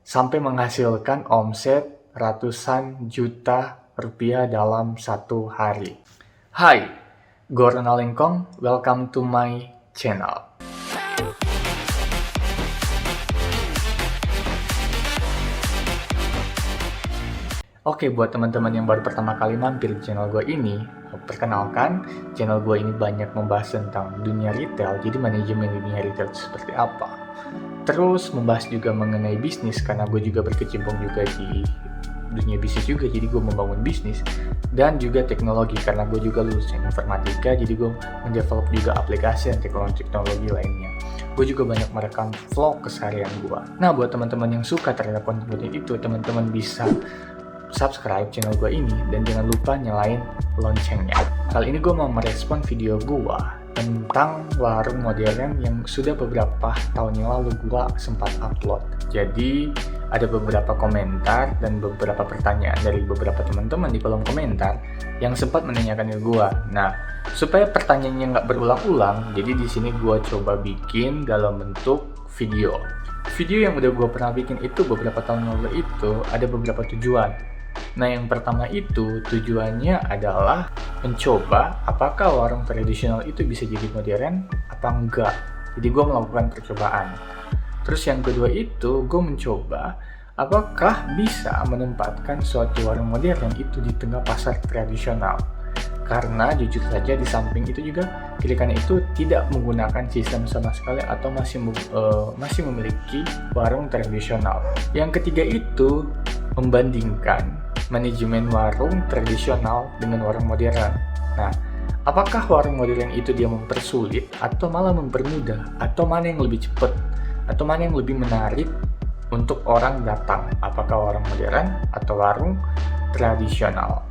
sampai menghasilkan omset ratusan juta rupiah dalam satu hari. Hai, gue Ronald Lengkong, welcome to my channel. Oke, buat teman-teman yang baru pertama kali mampir di channel gue ini, perkenalkan, channel gue ini banyak membahas tentang dunia retail, jadi manajemen dunia retail itu seperti apa. Terus membahas juga mengenai bisnis, karena gue juga berkecimpung juga di dunia bisnis juga, jadi gue membangun bisnis. Dan juga teknologi, karena gue juga lulusan informatika, jadi gue mendevelop juga aplikasi dan teknologi lainnya. Gue juga banyak merekam vlog keseharian gue. Nah, buat teman-teman yang suka terhadap konten itu, teman-teman bisa subscribe channel gue ini dan jangan lupa nyalain loncengnya. Kali ini gue mau merespon video gue tentang warung modern yang sudah beberapa tahun yang lalu gue sempat upload. Jadi ada beberapa komentar dan beberapa pertanyaan dari beberapa teman-teman di kolom komentar yang sempat menanyakan ke gue. Nah, supaya pertanyaannya nggak berulang-ulang, jadi di sini gue coba bikin dalam bentuk video. Video yang udah gue pernah bikin itu beberapa tahun lalu itu ada beberapa tujuan. Nah, yang pertama itu tujuannya adalah mencoba apakah warung tradisional itu bisa jadi modern apa enggak. Jadi gue melakukan percobaan. Terus yang kedua itu gue mencoba apakah bisa menempatkan suatu warung modern itu di tengah pasar tradisional. Karena jujur saja di samping itu juga Kiri-Kanan itu tidak menggunakan sistem sama sekali atau masih memiliki warung tradisional. Yang ketiga itu membandingkan manajemen warung tradisional dengan warung modern. Nah, apakah warung modern itu dia mempersulit atau malah mempermudah, atau mana yang lebih cepat, atau mana yang lebih menarik untuk orang datang? Apakah warung modern atau warung tradisional?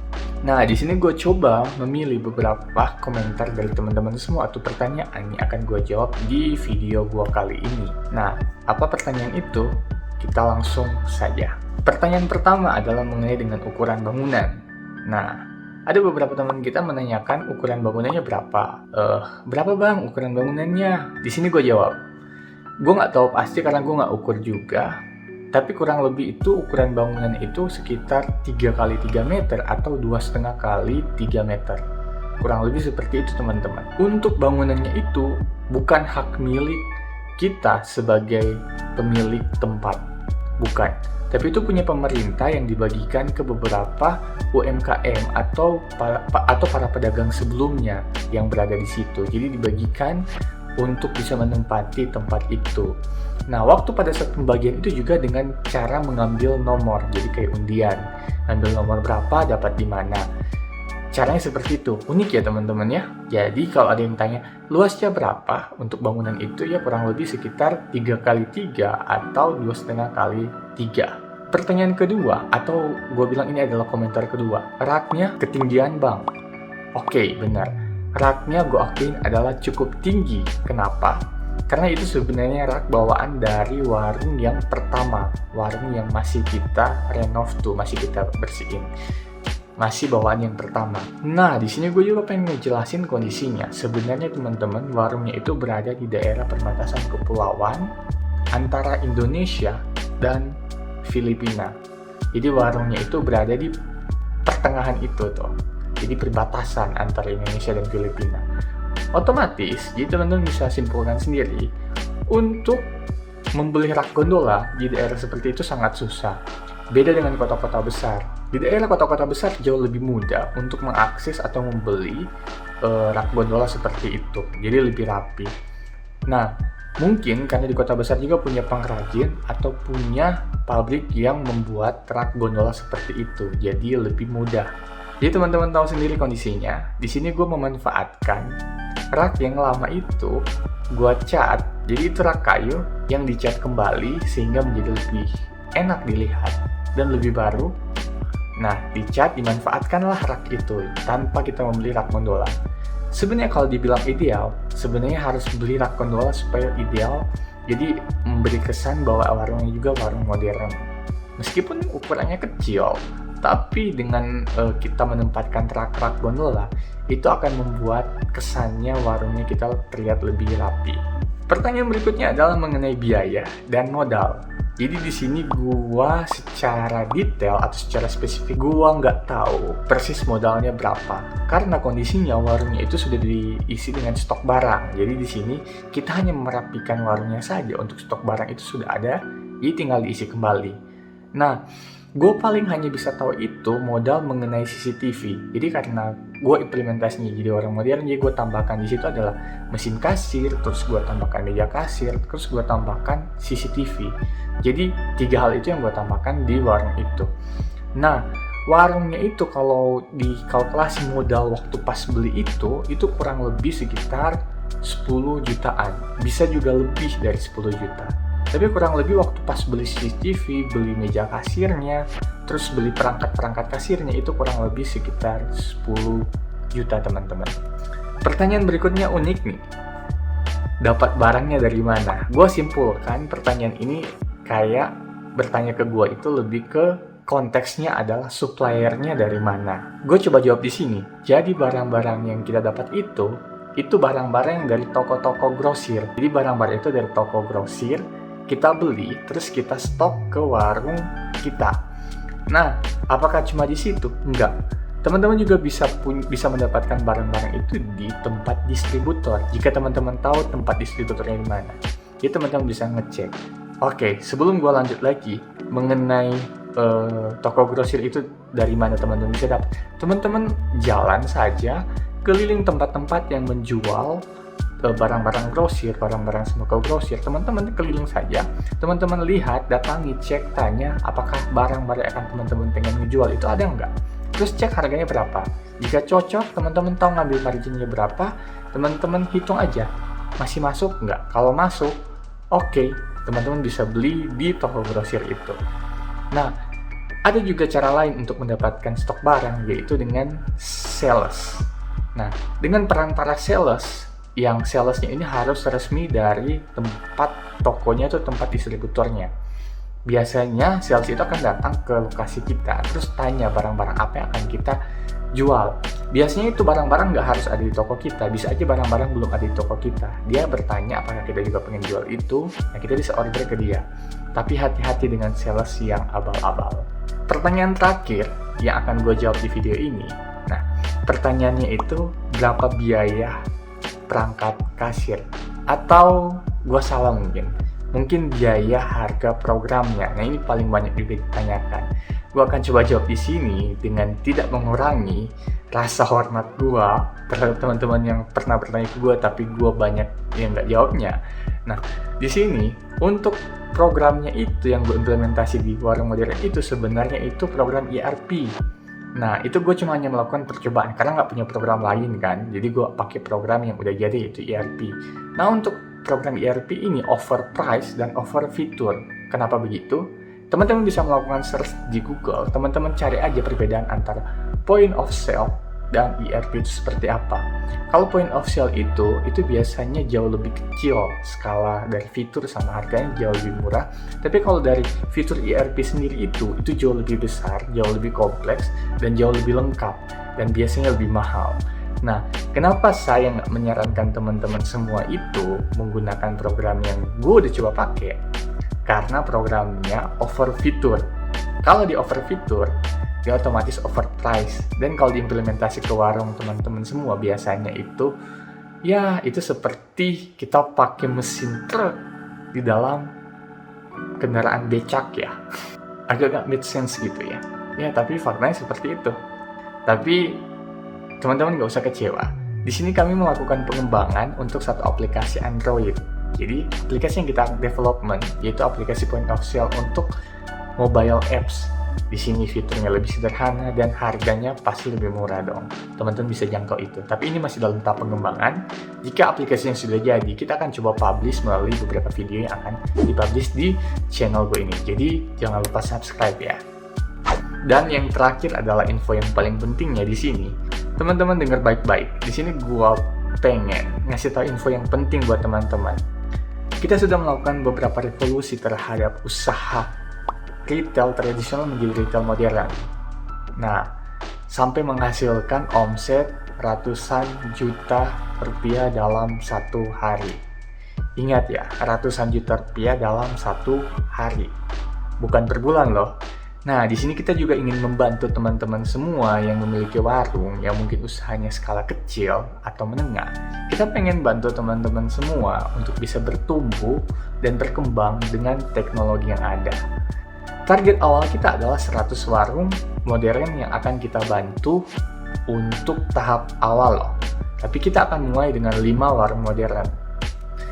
Nah, di sini gue coba memilih beberapa komentar dari teman-teman semua atau pertanyaan yang akan gue jawab di video gue kali ini. Nah, apa pertanyaan itu? Kita langsung saja. Pertanyaan pertama adalah mengenai dengan ukuran bangunan. Nah, ada beberapa teman kita menanyakan ukuran bangunannya berapa. Berapa bang ukuran bangunannya? Di sini gue jawab, gue nggak tahu pasti karena gue nggak ukur juga. Tapi kurang lebih itu ukuran bangunan itu sekitar 3 kali 3 meter atau 2,5 kali 3 meter. Kurang lebih seperti itu teman-teman. Untuk bangunannya itu bukan hak milik kita sebagai pemilik tempat. Bukan. Tapi itu punya pemerintah yang dibagikan ke beberapa UMKM atau para pedagang sebelumnya yang berada di situ. Jadi dibagikan untuk bisa menempati tempat itu. Nah, waktu pada saat pembagian itu juga dengan cara mengambil nomor, jadi kayak undian. Ambil nomor berapa, dapat di mana. Caranya seperti itu. Unik ya teman-teman ya. Jadi kalau ada yang tanya, luasnya berapa untuk bangunan itu? Ya kurang lebih sekitar 3 kali 3 atau 2,5 kali 3. Pertanyaan kedua, atau gue bilang ini adalah komentar kedua, raknya ketinggian bang. Oke, benar. Raknya gue akuin adalah cukup tinggi. Kenapa? Karena itu sebenarnya rak bawaan dari warung yang pertama. Warung yang masih kita renov tuh, masih kita bersihin. Masih bawaan yang pertama. Nah, di sini gue juga pengen ngejelasin kondisinya. Sebenarnya teman-teman, warungnya itu berada di daerah perbatasan kepulauan antara Indonesia dan Filipina. Jadi warungnya itu berada di pertengahan itu tuh. Jadi perbatasan antara Indonesia dan Filipina. Otomatis, jadi teman-teman bisa simpulkan sendiri, untuk membeli rak gondola di daerah seperti itu sangat susah. Beda dengan kota-kota besar. Di daerah kota-kota besar jauh lebih mudah untuk mengakses atau membeli rak gondola seperti itu. Jadi lebih rapi. Nah, mungkin karena di kota besar juga punya pengrajin atau punya pabrik yang membuat rak gondola seperti itu. Jadi lebih mudah. Jadi teman-teman tahu sendiri kondisinya. Di sini gue memanfaatkan rak yang lama itu gue cat. Jadi itu rak kayu yang dicat kembali sehingga menjadi lebih enak dilihat dan lebih baru. Nah, dicat dimanfaatkanlah rak itu tanpa kita membeli rak gondola. Sebenarnya kalau dibilang ideal, sebenarnya harus beli rak gondola supaya ideal. Jadi memberi kesan bahwa warungnya juga warung modern. Meskipun ukurannya kecil, tapi dengan kita menempatkan rak-rak gondola, itu akan membuat kesannya warungnya kita terlihat lebih rapi. Pertanyaan berikutnya adalah mengenai biaya dan modal. Jadi di sini gua secara detail atau secara spesifik gua nggak tahu persis modalnya berapa. Karena kondisinya warungnya itu sudah diisi dengan stok barang. Jadi di sini kita hanya merapikan warungnya saja, untuk stok barang itu sudah ada, jadi tinggal diisi kembali. Nah, gue paling hanya bisa tahu itu modal mengenai CCTV. Jadi karena gue implementasinya jadi orang modern, jadi gue tambahkan di situ adalah mesin kasir, terus gue tambahkan meja kasir, terus gue tambahkan CCTV. Jadi 3 hal itu yang gue tambahkan di warung itu. Nah, warungnya itu kalau dikalkulasi modal waktu pas beli itu kurang lebih sekitar 10 jutaan. Bisa juga lebih dari 10 juta. Tapi kurang lebih waktu pas beli CCTV, beli meja kasirnya, terus beli perangkat-perangkat kasirnya itu kurang lebih sekitar 10 juta teman-teman. Pertanyaan berikutnya unik nih. Dapat barangnya dari mana? Gue simpulkan pertanyaan ini kayak bertanya ke gue itu lebih ke konteksnya adalah suppliernya dari mana. Gue coba jawab di sini. Jadi barang-barang yang kita dapat itu barang-barang yang dari toko-toko grosir. Jadi barang-barang itu dari toko grosir, kita beli, terus kita stok ke warung kita. Nah, apakah cuma di situ? Enggak. Teman-teman juga bisa mendapatkan barang-barang itu di tempat distributor. Jika teman-teman tahu tempat distributornya di mana, jadi teman-teman bisa ngecek. Oke, sebelum gue lanjut lagi mengenai toko grosir itu dari mana teman-teman bisa dapat. Teman-teman jalan saja keliling tempat-tempat yang menjual barang-barang grosir, barang-barang sembako grosir. Teman-teman keliling saja, teman-teman lihat, datangi, cek, tanya apakah barang-barang yang akan teman-teman pengen ngejual itu ada nggak. Terus cek harganya berapa. Jika cocok, teman-teman tahu ngambil marginnya berapa, teman-teman hitung aja masih masuk nggak. Kalau masuk, oke, teman-teman bisa beli di toko grosir itu. Nah, ada juga cara lain untuk mendapatkan stok barang, yaitu dengan sales. Nah, dengan perantara sales, yang salesnya ini harus resmi dari tempat tokonya atau tempat distributornya. Biasanya sales itu akan datang ke lokasi kita, terus tanya barang-barang apa yang akan kita jual. Biasanya itu barang-barang nggak harus ada di toko kita, bisa aja barang-barang belum ada di toko kita. Dia bertanya apakah kita juga pengen jual itu, nah kita bisa order ke dia. Tapi hati-hati dengan sales yang abal-abal. Pertanyaan terakhir yang akan gue jawab di video ini, nah pertanyaannya itu berapa biaya perangkat kasir, atau gue salah mungkin biaya harga programnya. Nah ini paling banyak juga ditanyakan. Gue akan coba jawab di sini dengan tidak mengurangi rasa hormat gue terhadap teman-teman yang pernah bertanya ke gue, tapi gue banyak yang nggak jawabnya. Nah di sini untuk programnya itu yang gue implementasi di warung modern itu sebenarnya itu program ERP. Nah, itu gue cuma hanya melakukan percobaan karena nggak punya program lain kan. Jadi gue pakai program yang udah jadi, yaitu ERP. Nah, untuk program ERP ini over price dan over fitur. Kenapa begitu? Teman-teman bisa melakukan search di Google. Teman-teman cari aja perbedaan antara point of sale dan ERP itu seperti apa. Kalau point of sale itu biasanya jauh lebih kecil skala dari fitur sama harganya jauh lebih murah. Tapi kalau dari fitur ERP sendiri itu jauh lebih besar, jauh lebih kompleks, dan jauh lebih lengkap, dan biasanya lebih mahal. Nah, kenapa saya nggak menyarankan teman-teman semua itu menggunakan program yang gue udah coba pakai? Karena programnya over fitur. Kalau di over fitur, dia otomatis overprice. Dan kalau diimplementasi ke warung teman-teman semua, biasanya itu seperti kita pakai mesin truk di dalam kendaraan becak ya. Agak gak make sense gitu ya. Ya, tapi faktanya seperti itu. Tapi teman-teman gak usah kecewa. Di sini kami melakukan pengembangan untuk satu aplikasi Android. Jadi aplikasi yang kita development yaitu aplikasi point of sale untuk mobile apps. Di sini fiturnya lebih sederhana dan harganya pasti lebih murah dong. Teman-teman bisa jangkau itu. Tapi ini masih dalam tahap pengembangan. Jika aplikasinya sudah jadi, kita akan coba publish melalui beberapa video yang akan dipublish di channel gue ini. Jadi jangan lupa subscribe ya. Dan yang terakhir adalah info yang paling pentingnya di sini. Teman-teman dengar baik-baik. Di sini gue pengen ngasih tahu info yang penting buat teman-teman. Kita sudah melakukan beberapa revolusi terhadap usaha retail tradisional menjadi retail modern. Nah, sampai menghasilkan omset ratusan juta rupiah dalam satu hari. Ingat ya, ratusan juta rupiah dalam satu hari. bukan per bulan loh. Nah, di sini kita juga ingin membantu teman-teman semua yang memiliki warung, yang mungkin usahanya skala kecil atau menengah. Kita pengen bantu teman-teman semua untuk bisa bertumbuh dan berkembang dengan teknologi yang ada. Target awal kita adalah 100 warung modern yang akan kita bantu untuk tahap awal loh. Tapi kita akan mulai dengan 5 warung modern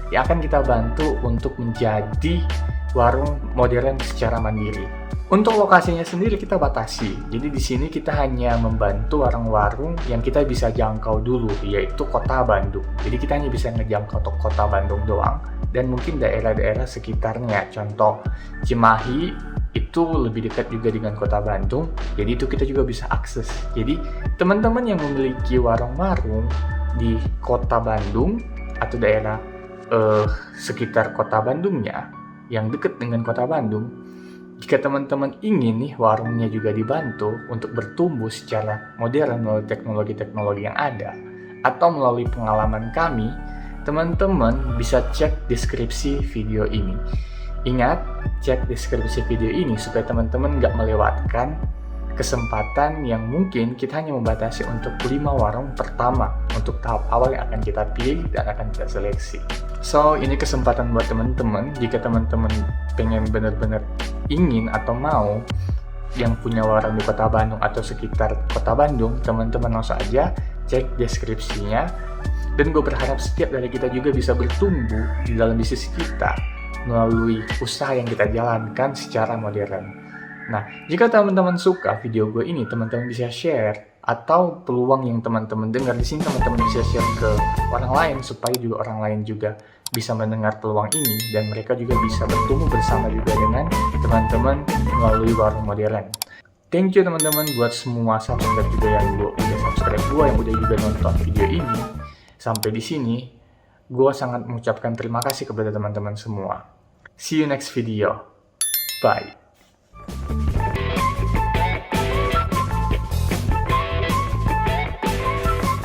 yang akan kita bantu untuk menjadi warung modern secara mandiri. Untuk lokasinya sendiri kita batasi. Jadi di sini kita hanya membantu warung-warung yang kita bisa jangkau dulu, yaitu Kota Bandung. Jadi kita hanya bisa ngejangkau Kota Bandung doang dan mungkin daerah-daerah sekitarnya. Contoh Cimahi itu lebih dekat juga dengan Kota Bandung. Jadi itu kita juga bisa akses. Jadi teman-teman yang memiliki warung-warung di Kota Bandung atau daerah sekitar Kota Bandungnya yang dekat dengan Kota Bandung, jika teman-teman ingin nih warungnya juga dibantu untuk bertumbuh secara modern melalui teknologi-teknologi yang ada atau melalui pengalaman kami, teman-teman bisa cek deskripsi video ini. Ingat, cek deskripsi video ini supaya teman-teman nggak melewatkan kesempatan yang mungkin kita hanya membatasi untuk 5 warung pertama untuk tahap awal yang akan kita pilih dan akan kita seleksi. So, ini kesempatan buat teman-teman. Jika teman-teman pengen benar-benar ingin atau mau yang punya warung di Kota Bandung atau sekitar Kota Bandung, teman-teman langsung aja cek deskripsinya. Dan gue berharap setiap dari kita juga bisa bertumbuh di dalam bisnis kita melalui usaha yang kita jalankan secara modern. Nah, jika teman-teman suka video gue ini, teman-teman bisa share atau peluang yang teman-teman dengar di sini teman-teman bisa share ke orang lain supaya juga orang lain juga bisa mendengar peluang ini dan mereka juga bisa bertumbuh bersama juga dengan teman-teman melalui warung modern. Thank you teman-teman buat semua sahabat juga yang udah subscribe gue, yang udah juga nonton video ini. Sampai di sini, gue sangat mengucapkan terima kasih kepada teman-teman semua. See you next video. Bye.